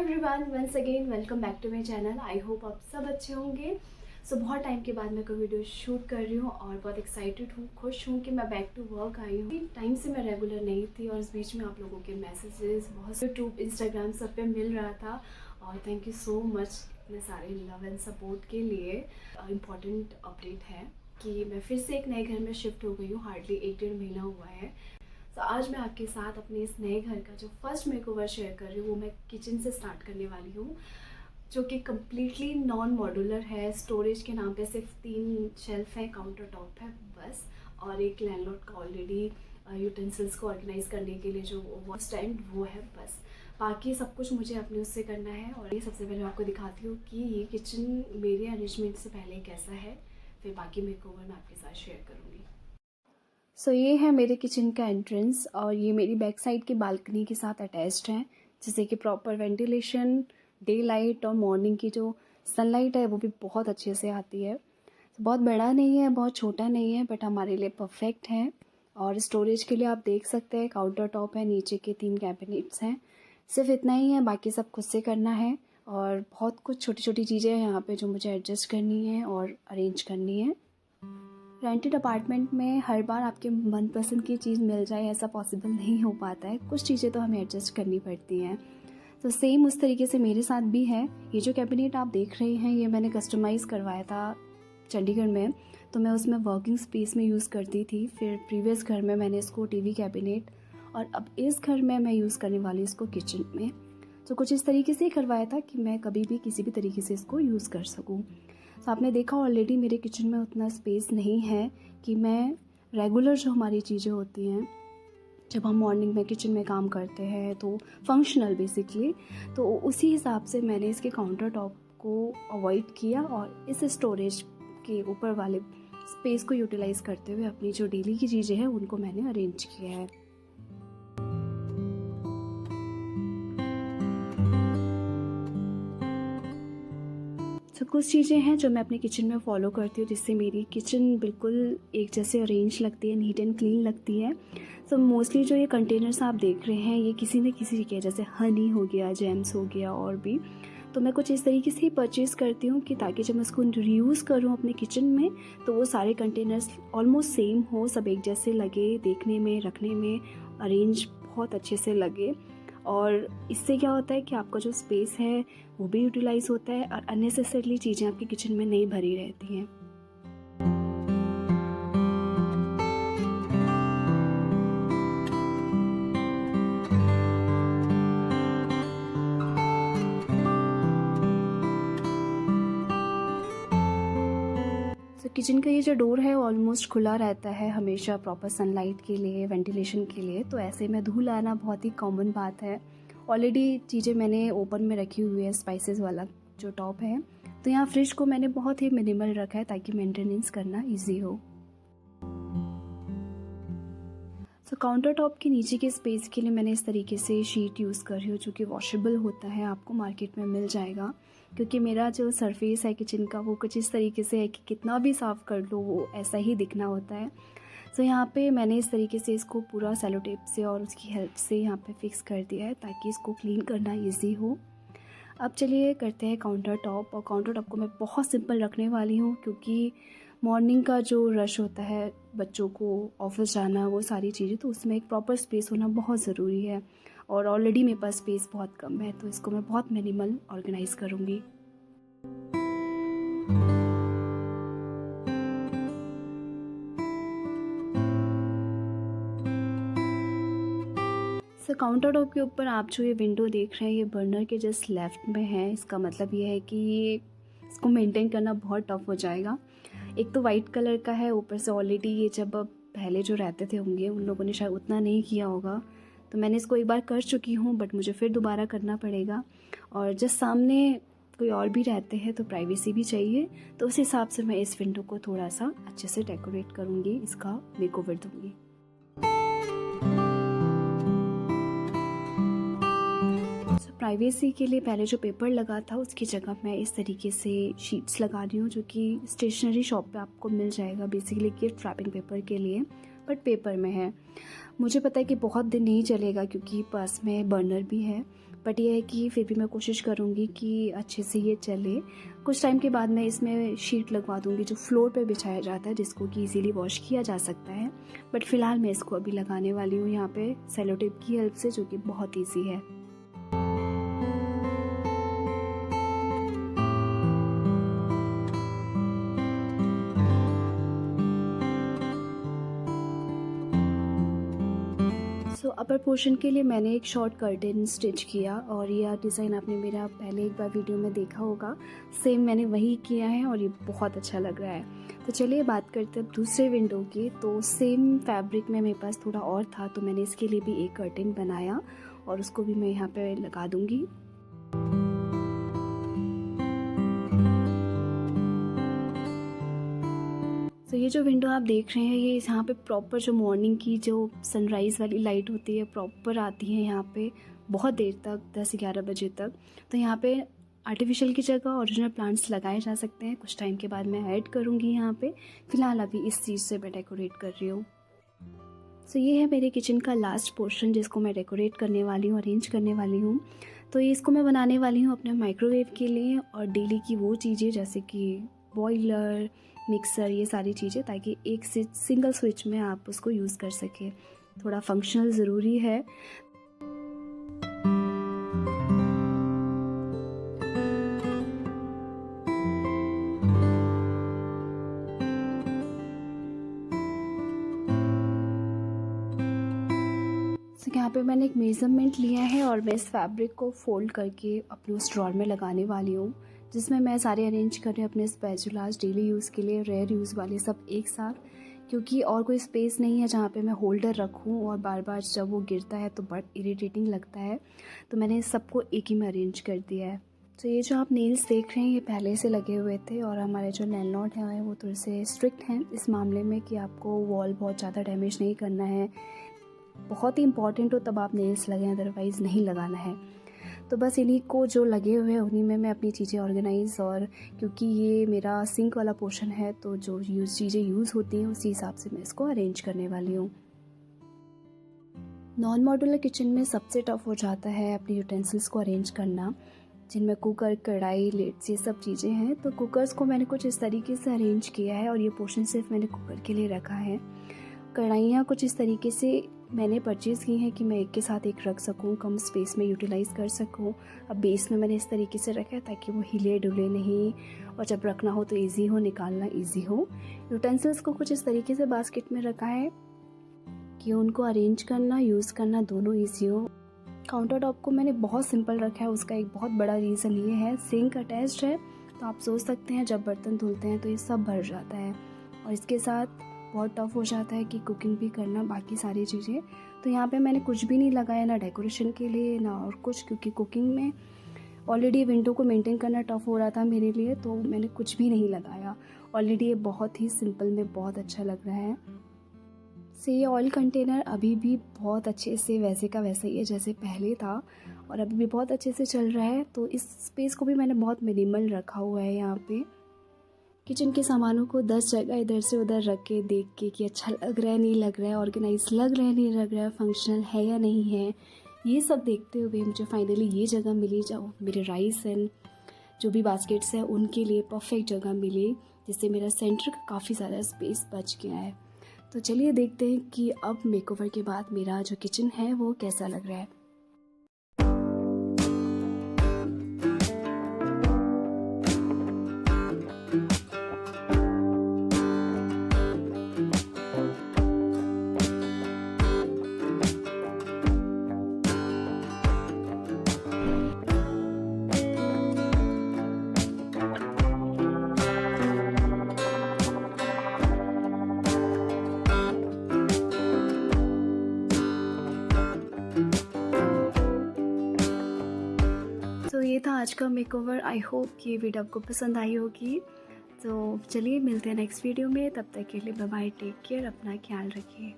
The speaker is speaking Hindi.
Everyone, once again welcome back to my channel. I hope आप सब अच्छे होंगे। बहुत टाइम के बाद मैं कोई वीडियो शूट कर रही हूँ और बहुत एक्साइटेड हूँ, खुश हूँ कि मैं बैक टू वर्क आई हूँ। टाइम से मैं रेगुलर नहीं थी और इस बीच में आप लोगों के मैसेजेस बहुत यूट्यूब इंस्टाग्राम सब पे मिल रहा था और थैंक यू सो मच इतने सारे लव एंड सपोर्ट के लिए। इम्पॉर्टेंट अपडेट है कि मैं फिर से एक नए घर में शिफ्ट हो गई हूँ। हार्डली 1-1.5 महीना हुआ है। तो आज मैं आपके साथ अपने इस नए घर का जो फर्स्ट मेकओवर शेयर कर रही हूँ वो मैं किचन से स्टार्ट करने वाली हूँ, जो कि कम्प्लीटली नॉन मॉड्यूलर है। स्टोरेज के नाम पे सिर्फ 3 शेल्फ है, काउंटर टॉप है बस, और एक लैंडलॉर्ड का ऑलरेडी यूटेंसिल्स को ऑर्गेनाइज करने के लिए जो वो स्टैंड वो है बस। बाकी सब कुछ मुझे अपने उससे करना है। और ये सबसे पहले आपको दिखाती हूँ कि ये किचन मेरे अरेंजमेंट से पहले कैसा है, फिर बाकी मेकओवर मैं आपके साथ शेयर करूँगी। ये है मेरे किचन का एंट्रेंस और ये मेरी बैक साइड की बालकनी के साथ अटैच्ड है, जिससे कि प्रॉपर वेंटिलेशन, डे लाइट और मॉर्निंग की जो सनलाइट है वो भी बहुत अच्छे से आती है। बहुत बड़ा नहीं है, बहुत छोटा नहीं है, बट हमारे लिए परफेक्ट है। और स्टोरेज के लिए आप देख सकते हैं काउंटर टॉप है, नीचे के 3 कैबिनेट्स हैं, सिर्फ इतना ही है, बाकी सब खुद से करना है। और बहुत कुछ छोटी छोटी चीज़ें हैं यहाँ पे जो मुझे एडजस्ट करनी है और अरेंज करनी है। रेंटेड अपार्टमेंट में हर बार आपके मनपसंद की चीज़ मिल जाए ऐसा पॉसिबल नहीं हो पाता है, कुछ चीज़ें तो हमें एडजस्ट करनी पड़ती हैं। तो सेम उस तरीके से मेरे साथ भी है। ये जो कैबिनेट आप देख रहे हैं ये मैंने कस्टमाइज़ करवाया था चंडीगढ़ में, तो मैं उसमें वर्किंग स्पेस में यूज़ करती थी। फिर प्रीवियस घर में मैंने इसको टीवी कैबिनेट, और अब इस घर में मैं यूज़ करने वाली इसको किचन में। तो कुछ इस तरीके से करवाया था कि मैं कभी भी किसी भी तरीके से इसको यूज़ कर सकूँ। तो आपने देखा ऑलरेडी मेरे किचन में उतना स्पेस नहीं है कि मैं रेगुलर जो हमारी चीज़ें होती हैं, जब हम मॉर्निंग में किचन में काम करते हैं तो फंक्शनल बेसिकली, तो उसी हिसाब से मैंने इसके काउंटर टॉप को अवॉइड किया और इस स्टोरेज के ऊपर वाले स्पेस को यूटिलाइज़ करते हुए अपनी जो डेली की चीज़ें हैं उनको मैंने अरेंज किया है। तो कुछ चीज़ें हैं जो मैं अपने किचन में फॉलो करती हूँ जिससे मेरी किचन बिल्कुल एक जैसे अरेंज लगती है, नीट एंड क्लीन लगती है। तो मोस्टली जो ये कंटेनर्स आप देख रहे हैं ये किसी न किसी के, जैसे हनी हो गया, जेम्स हो गया और भी, तो मैं कुछ इस तरीके से ही परचेज़ करती हूँ कि ताकि जब मैं उसको रीयूज़ करूँ अपने किचन में तो वो सारे कंटेनर्स ऑलमोस्ट सेम हो, सब एक जैसे लगे, देखने में, रखने में, अरेंज बहुत अच्छे से लगे। और इससे क्या होता है कि आपका जो स्पेस है वो भी यूटिलाइज़ होता है और अननेसेसरली चीज़ें आपके किचन में नहीं भरी रहती हैं। तो किचन का ये जो डोर है ऑलमोस्ट खुला रहता है हमेशा, प्रॉपर सनलाइट के लिए, वेंटिलेशन के लिए, तो ऐसे में धूल आना बहुत ही कॉमन बात है। ऑलरेडी चीज़ें मैंने ओपन में रखी हुई है, स्पाइसेस वाला जो टॉप है, तो यहाँ फ्रिज को मैंने बहुत ही मिनिमल रखा है ताकि मेंटेनेंस करना इजी हो। तो काउंटर टॉप के नीचे के स्पेस के लिए मैंने इस तरीके से शीट यूज़ कर रही हूँ जो कि वॉशेबल होता है, आपको मार्केट में मिल जाएगा। क्योंकि मेरा जो सरफेस है किचन का वो कुछ इस तरीके से है कि कितना भी साफ़ कर लो वो ऐसा ही दिखना होता है। तो यहाँ पे मैंने इस तरीके से इसको पूरा सेलो टेप से और उसकी हेल्प से यहाँ पे फिक्स कर दिया है ताकि इसको क्लीन करना ईजी हो। अब चलिए करते हैं काउंटर टॉप। और काउंटर टॉप को मैं बहुत सिंपल रखने वाली हूँ क्योंकि मॉर्निंग का जो रश होता है, बच्चों को ऑफिस जाना, वो सारी चीज़ें, तो उसमें एक प्रॉपर स्पेस होना बहुत ज़रूरी है। और ऑलरेडी मेरे पास स्पेस बहुत कम है तो इसको मैं बहुत मिनिमल ऑर्गेनाइज़ करूँगी। काउंटर टॉप के ऊपर आप जो ये विंडो देख रहे हैं ये बर्नर के जस्ट लेफ्ट में है। इसका मतलब ये है कि इसको मेंटेन करना बहुत टफ हो जाएगा। एक तो वाइट कलर का है, ऊपर से ऑलरेडी ये जब पहले जो रहते थे होंगे उन लोगों ने शायद उतना नहीं किया होगा, तो मैंने इसको एक बार कर चुकी हूँ बट मुझे फिर दोबारा करना पड़ेगा। और जस्ट सामने कोई और भी रहते हैं तो प्राइवेसी भी चाहिए, तो उस हिसाब से मैं इस विंडो को थोड़ा सा अच्छे से डेकोरेट करूँगी, इसका मेकओवर दूँगी। प्राइवेसी के लिए पहले जो पेपर लगा था उसकी जगह मैं इस तरीके से शीट्स लगा रही हूँ जो कि स्टेशनरी शॉप पे आपको मिल जाएगा, बेसिकली गिफ्ट रैपिंग पेपर के लिए। बट पेपर में है। मुझे पता है कि बहुत दिन नहीं चलेगा क्योंकि पास में बर्नर भी है, बट ये है कि फिर भी मैं कोशिश करूँगी कि अच्छे से ये चले। कुछ टाइम के बाद मैं इसमें शीट लगवा दूँगी जो फ्लोर पे बिछाया जाता है, जिसको कि इजीली वॉश किया जा सकता है। बट फ़िलहाल मैं इसको अभी लगाने वाली हूँ यहाँ पे सेलो टेप की हेल्प से, जो कि बहुत ईजी है। सो अपर पोर्शन के लिए मैंने एक शॉर्ट कर्टेन स्टिच किया और यह डिज़ाइन आपने मेरा पहले एक बार वीडियो में देखा होगा। सेम मैंने वही किया है और ये बहुत अच्छा लग रहा है। तो चलिए बात करते हैं अब दूसरे विंडो की। तो सेम फैब्रिक में मेरे पास थोड़ा और था, तो मैंने इसके लिए भी एक कर्टेन बनाया और उसको भी मैं यहाँ पे लगा दूँगी। तो ये जो विंडो आप देख रहे हैं, ये यहाँ पे प्रॉपर जो मॉर्निंग की जो सनराइज़ वाली लाइट होती है प्रॉपर आती है यहाँ पे बहुत देर तक, 10-11 बजे तक। तो यहाँ पे आर्टिफिशियल की जगह ओरिजिनल प्लांट्स लगाए जा सकते हैं। कुछ टाइम के बाद मैं ऐड करूँगी यहाँ पे। फ़िलहाल अभी इस चीज़ से मैं डेकोरेट कर रही हूँ। सो ये है मेरे किचन का लास्ट पोर्शन जिसको मैं डेकोरेट करने वाली हूँ, अरेंज करने वाली हूँ। तो ये इसको मैं बनाने वाली हूँ अपने माइक्रोवेव के लिए और डेली की वो चीज़ें जैसे कि बॉयलर, मिक्सर, ये सारी चीज़ें, ताकि एक से सिंगल स्विच में आप उसको यूज़ कर सकें। थोड़ा फंक्शनल ज़रूरी है। तो यहाँ पे मैंने एक मेज़रमेंट लिया है और मैं इस फैब्रिक को फ़ोल्ड करके अपने उस ड्रॉर में लगाने वाली हूँ, जिसमें मैं सारे अरेंज कर रही हूँ अपने स्पैचुलास, डेली यूज़ के लिए, रेयर यूज़ वाले सब एक साथ, क्योंकि और कोई स्पेस नहीं है जहाँ पे मैं होल्डर रखूँ और बार बार जब वो गिरता है तो बहुत इरिटेटिंग लगता है। तो मैंने सबको एक ही में अरेंज कर दिया है। तो ये जो आप नेल्स देख रहे हैं ये पहले से लगे हुए थे और हमारे जो लैंडलॉर्ड हैं वो थोड़े से स्ट्रिक्ट हैं इस मामले में कि आपको वॉल बहुत ज़्यादा डैमेज नहीं करना है। बहुत ही इंपॉर्टेंट हो तब आप नेल्स लगाएं, अदरवाइज़ नहीं लगाना है। तो बस इन्हीं को जो लगे हुए हैं उन्हीं में मैं अपनी चीज़ें ऑर्गेनाइज़, और क्योंकि ये मेरा सिंक वाला पोर्शन है तो जो चीज़ें यूज़ होती हैं उसी हिसाब से मैं इसको अरेंज करने वाली हूँ। नॉन मॉड्यूलर किचन में सबसे टफ हो जाता है अपने यूटेंसिल्स को अरेंज करना, जिनमें कुकर, कढ़ाई, लिड्स, ये सब चीज़ें हैं। तो कुकर्स को मैंने कुछ इस तरीके से अरेंज किया है और ये पोर्शन सिर्फ मैंने कुकर के लिए रखा है। कढ़ाइयाँ कुछ इस तरीके से मैंने परचेज़ की हैं कि मैं एक के साथ एक रख सकूं, कम स्पेस में यूटिलाइज़ कर सकूं। अब बेस में मैंने इस तरीके से रखा है ताकि वो हिले डुले नहीं और जब रखना हो तो इजी हो, निकालना इजी हो। यूटेंसिल्स को कुछ इस तरीके से बास्केट में रखा है कि उनको अरेंज करना, यूज़ करना दोनों ईजी हो। काउंटर टॉप को मैंने बहुत सिंपल रखा है, उसका एक बहुत बड़ा रीज़न ये है, सिंक अटैच्ड है तो आप सोच सकते हैं जब बर्तन धुलते हैं तो ये सब भर जाता है और इसके साथ बहुत टफ हो जाता है कि कुकिंग भी करना, बाकी सारी चीज़ें। तो यहाँ पे मैंने कुछ भी नहीं लगाया, ना डेकोरेशन के लिए ना और कुछ, क्योंकि कुकिंग में ऑलरेडी विंडो को मेंटेन करना टफ हो रहा था मेरे लिए, तो मैंने कुछ भी नहीं लगाया। ऑलरेडी ये बहुत ही सिंपल में बहुत अच्छा लग रहा है। से ये ऑयल कंटेनर अभी भी बहुत अच्छे से वैसे का वैसा ही है जैसे पहले था और अभी भी बहुत अच्छे से चल रहा है। तो इस स्पेस को भी मैंने बहुत मिनिमल रखा हुआ है। यहाँ पे किचन के सामानों को 10 जगह इधर से उधर रख के देख के कि अच्छा लग रहा है नहीं लग रहा है, ऑर्गेनाइज लग रहा है नहीं लग रहा है, फंक्शनल है या नहीं है, ये सब देखते हुए मुझे फाइनली ये जगह मिली जो मेरे राइस एंड जो भी बास्केट्स हैं उनके लिए परफेक्ट जगह मिली, जिससे मेरा सेंटर का काफ़ी ज़्यादा स्पेस बच गया है। तो चलिए देखते हैं कि अब मेकओवर के बाद मेरा जो किचन है वो कैसा लग रहा है। तो ये था आज का मेकओवर। आई होप कि ये वीडियो आपको पसंद आई होगी। तो चलिए मिलते हैं नेक्स्ट वीडियो में, तब तक के लिए बाय बाय, टेक केयर, अपना ख्याल रखिए।